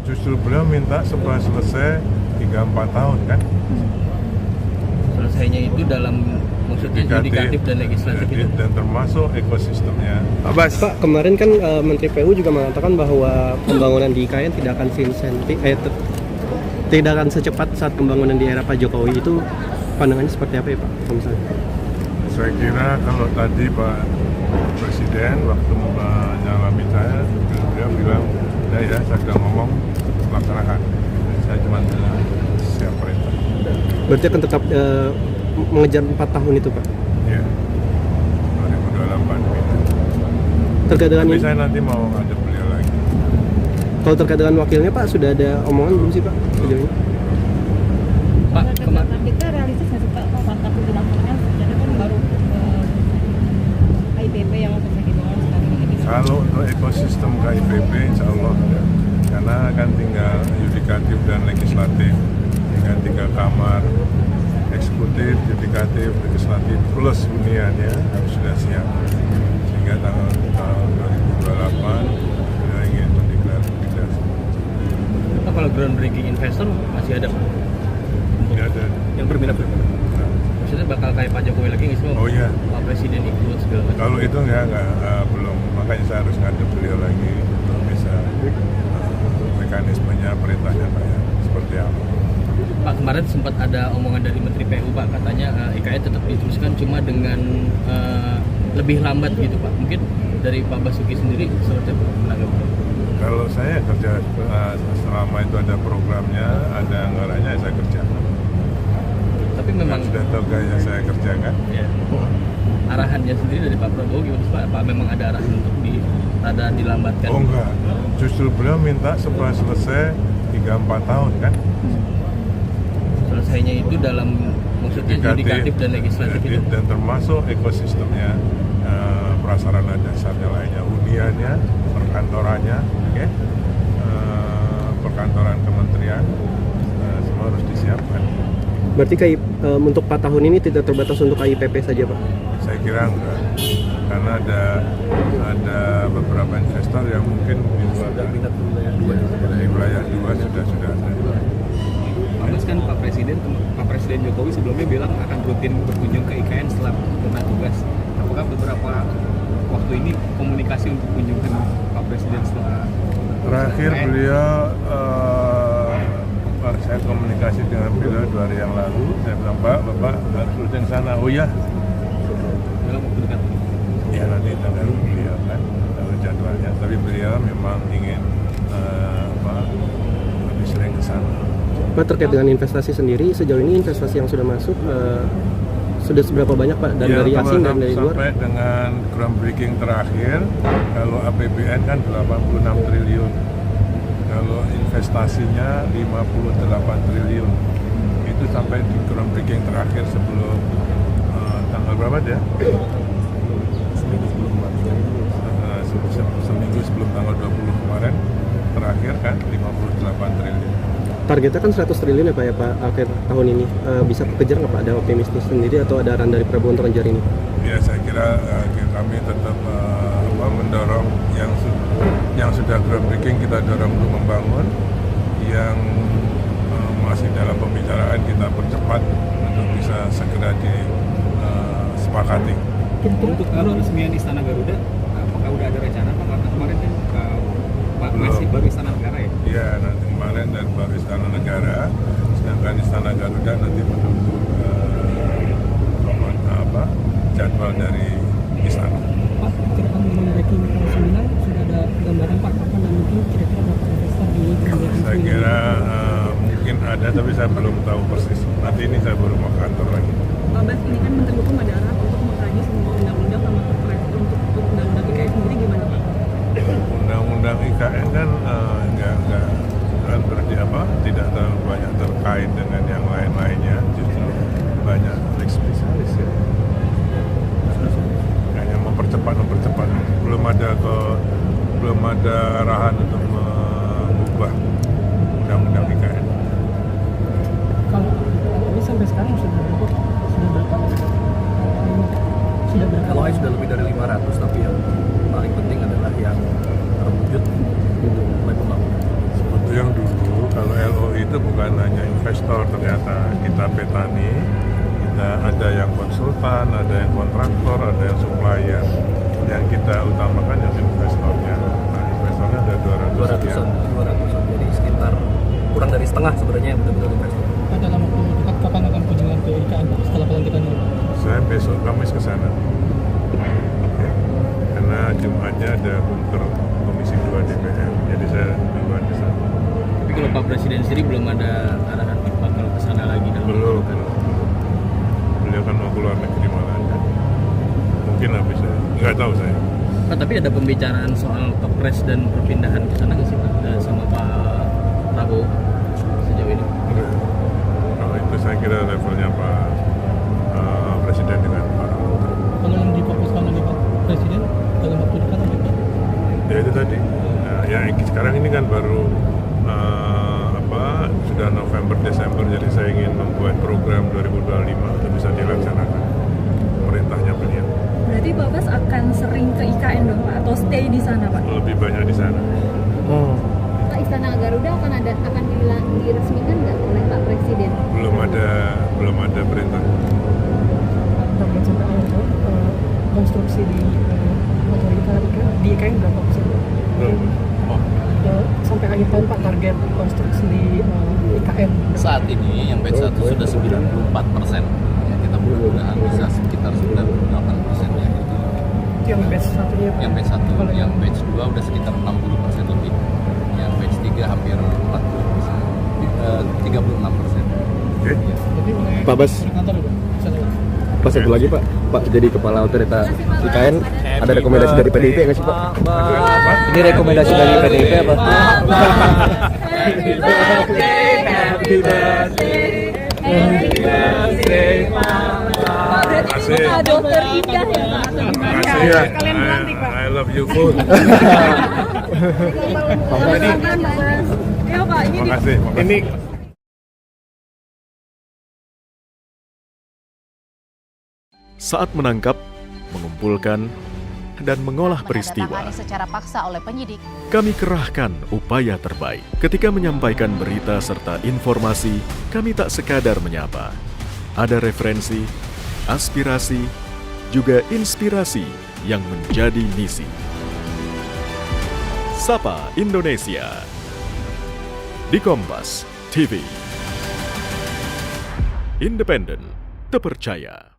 Justru beliau minta setelah selesai 3-4 tahun kan. Selesainya itu dalam maksudnya yudikatif dan legislatif itu. Dan termasuk ekosistemnya. Abbas, Pak, kemarin kan Menteri PU juga mengatakan bahwa pembangunan di IKN tidak akan tidak akan secepat saat pembangunan di era Pak Jokowi. Itu pandangannya seperti apa ya Pak? Misalnya? Saya kira kalau tadi Pak Presiden waktu menyalami saya, beliau bilang, ya saya sudah ngomong laksanakan. Saya cuma bilang siap perintah. Berarti akan tetap mengejar 4 tahun itu Pak? Iya, 2028 Terkait dengan tapi saya nanti mau ngajak beliau lagi. Kalau terkait dengan wakilnya Pak, sudah ada omongan belum sih Pak sejauh ini? Pak, kemarin kita realistis nggak sih Pak, mantap di lapangan, jadi kan baru KIPP yang untuk dibangun sekarang ini. Kalau untuk ekosistem KIPP insya Allah ada. Karena kan tinggal yudikatif dan legislatif, tinggal 3 kamar, eksekutif, yudikatif, legislatif plus huniannya harus sudah siap. Sehingga tahun 2028 kita ingin mendeklarasikan. Pak, kalau groundbreaking investor masih ada Pak? Ini ada. Yang berbeda. Nah, Maksudnya bakal kayak Pak Jokowi lagi nggak sih? oh iya. Pak Presiden ikut segala macam. Kalau itu belum, makanya saya harus ngadep beliau lagi untuk bisa mekanismenya, perintahnya kayak seperti apa. Pak, kemarin sempat ada omongan dari Menteri PU Pak, katanya IKN tetap diteruskan cuma dengan lebih lambat gitu Pak. Mungkin dari Pak Basuki sendiri seperti apa menanggapi? Kalau saya kerja selama itu ada programnya, ada anggarannya, saya kerjakan. Tapi memang Sudah tahu gaya saya kerjakan. ya, arahannya sendiri dari Pak Prabowo gimana sih Pak? Apa memang ada arahan untuk rada dilambatkan? Oh enggak, justru beliau minta setelah selesai 3-4 tahun kan. Selesainya itu dalam maksudnya yudikatif dan legislatif itu. Dan termasuk ekosistemnya, prasarana dasarnya lainnya, huniannya, perkantorannya, perkantoran kementerian, semua harus disiapkan. Berarti untuk 4 tahun ini tidak terbatas untuk KIPP saja Pak? Saya kira enggak, karena ada beberapa investor yang mungkin di wilayah 2 sudah ada. Mas kan Pak Presiden Jokowi sebelumnya bilang akan rutin berkunjung ke IKN setelah pernah tugas. Apakah beberapa waktu ini komunikasi untuk kunjungan Pak Presiden setelah Terakhir IKN? beliau, saya komunikasi dengan beliau 2 hari yang lalu. Saya bilang, Bapak harus rutin sana. Oh ya, dalam waktu dekat. ya nanti tanggal beliau kan, tahu jadwalnya. Tapi beliau memang ingin lebih sering ke sana. Pak, terkait dengan investasi sendiri, sejauh ini investasi yang sudah masuk sudah seberapa banyak Pak? Dan dari asing dan dari luar? Sampai dengan groundbreaking terakhir, kalau APBN kan 86 triliun. Kalau investasinya 58 triliun. Itu sampai di groundbreaking terakhir sebelum tanggal berapa dia? Seminggu sebelum tanggal 20 kemarin terakhir kan 58 triliun. Targetnya kan 100 triliun ya Pak ya Pak akhir tahun ini. Bisa kekejar nggak Pak? Ada optimistis sendiri atau ada arahan dari Prabowo untuk ngejar ini? Ya saya kira kami tetap mendorong yang sudah groundbreaking kita dorong untuk membangun, yang masih dalam pembicaraan kita percepat untuk bisa segera disepakati. Untuk peresmian Istana Garuda, apakah udah ada rencana Pak? Karena kemarin kan masih baru Istana Negara ya? Iya, nanti kemarin dan baru Istana Negara, sedangkan Istana Garuda nanti menunggu jadwal dari Istana. Pak, kira-kira mengenai ranking 9 sudah ada gambaran Pak kapan dan mungkin kira-kira berapa investor di Groundbreaking? Saya kira mungkin ada, tapi saya belum tahu persis. Nanti ini saya baru mau ke kantor lagi. Pak Bas, ini kan Menteri Hukum ada arahan untuk mengkaji semua undang-undang sama perpres untuk undang-undang IKN sendiri gimana Pak? Undang-undang IKN kan nggak berarti tidak terlalu banyak terkait dengan yang lain-lainnya, justru banyak lex specialis ya. Hanya mempercepat, belum ada arahan untuk mengubah undang-undang IKN. Kalau ini sampai sekarang sudah berapa? LOI sudah lebih dari 500, tapi yang paling penting adalah yang terwujud untuk mulai pembangunan. yang dulu kalau LOI itu bukan hanya investor, ternyata kita petani, kita ada yang konsultan, ada yang kontraktor, ada yang supplier. Yang kita utamakan yang investornya. Nah, investornya ada 200 sekian. 200-an, jadi sekitar kurang dari setengah sebenarnya yang betul-betul investor. Pak, dalam waktu dekat kapan akan kunjungan ke IKN Pak setelah pelantikan ini? Saya besok Kamis ke sana. Oke. Karena Jumatnya ada kunker Komisi 2 DPR, jadi saya duluan ke sana. Tapi kalau Pak Presiden sendiri belum ada arahan Pak kalau ke sana lagi dalam Belum. waktu dekat. Beliau kan mau keluar negeri malah. Mungkin habis saya. Nggak tahu saya. Pak, tapi ada pembicaraan soal kepres dan perpindahan ke sana nggak sih Pak? Sama Pak Prabowo sejauh ini? Enggak. Kalau itu saya kira levelnya Pak Presiden dengan Pak Menteri. Kalau yang difokuskan oleh Pak Presiden dalam waktu dekat apa Pak? Ya itu tadi. Nah, ya sekarang ini kan baru sudah November Desember, jadi saya ingin membuat program 2025 untuk bisa dilaksanakan. Pemerintahnya beliau. Berarti Bapak akan sering ke IKN dong Pak, atau stay di sana Pak? Lebih banyak di sana. Pak, Istana Garuda akan diresmikan nggak oleh Pak Presiden? Belum ada perintah. Target sampai akhir tahun konstruksi di di IKN berapa persen? Belum. Sampai akhir tahun Pak target konstruksi di IKN. Saat ini yang batch 1 sudah 94%. Ya, kita mudah-mudahan bisa sekitar 98% ya. Itu yang batch satunya Pak. Yang batch 1, yang batch 2 udah sekitar 60% lebih. Yang batch 3 hampir 40%. 36%. Oke. Jadi mulai Pak Bas. dari kantor ya Pak? Bisa lewat. Pak, satu lagi Pak, Pak jadi kepala otorita IKN, ada rekomendasi dari PDIP nggak sih Pak? Ini rekomendasi dari PDIP apa? Happy birthday, Pak, berarti ini kado terindah ya Pak? Makasih ya. I love you full. Ya Pak, ini Makasih. Ini saat menangkap, mengumpulkan, dan mengolah peristiwa, Menandatangani secara paksa oleh penyidik. kami kerahkan upaya terbaik. Ketika menyampaikan berita serta informasi, kami tak sekadar menyapa. Ada referensi, aspirasi, juga inspirasi yang menjadi misi. Sapa Indonesia di Kompas TV. Independen, terpercaya.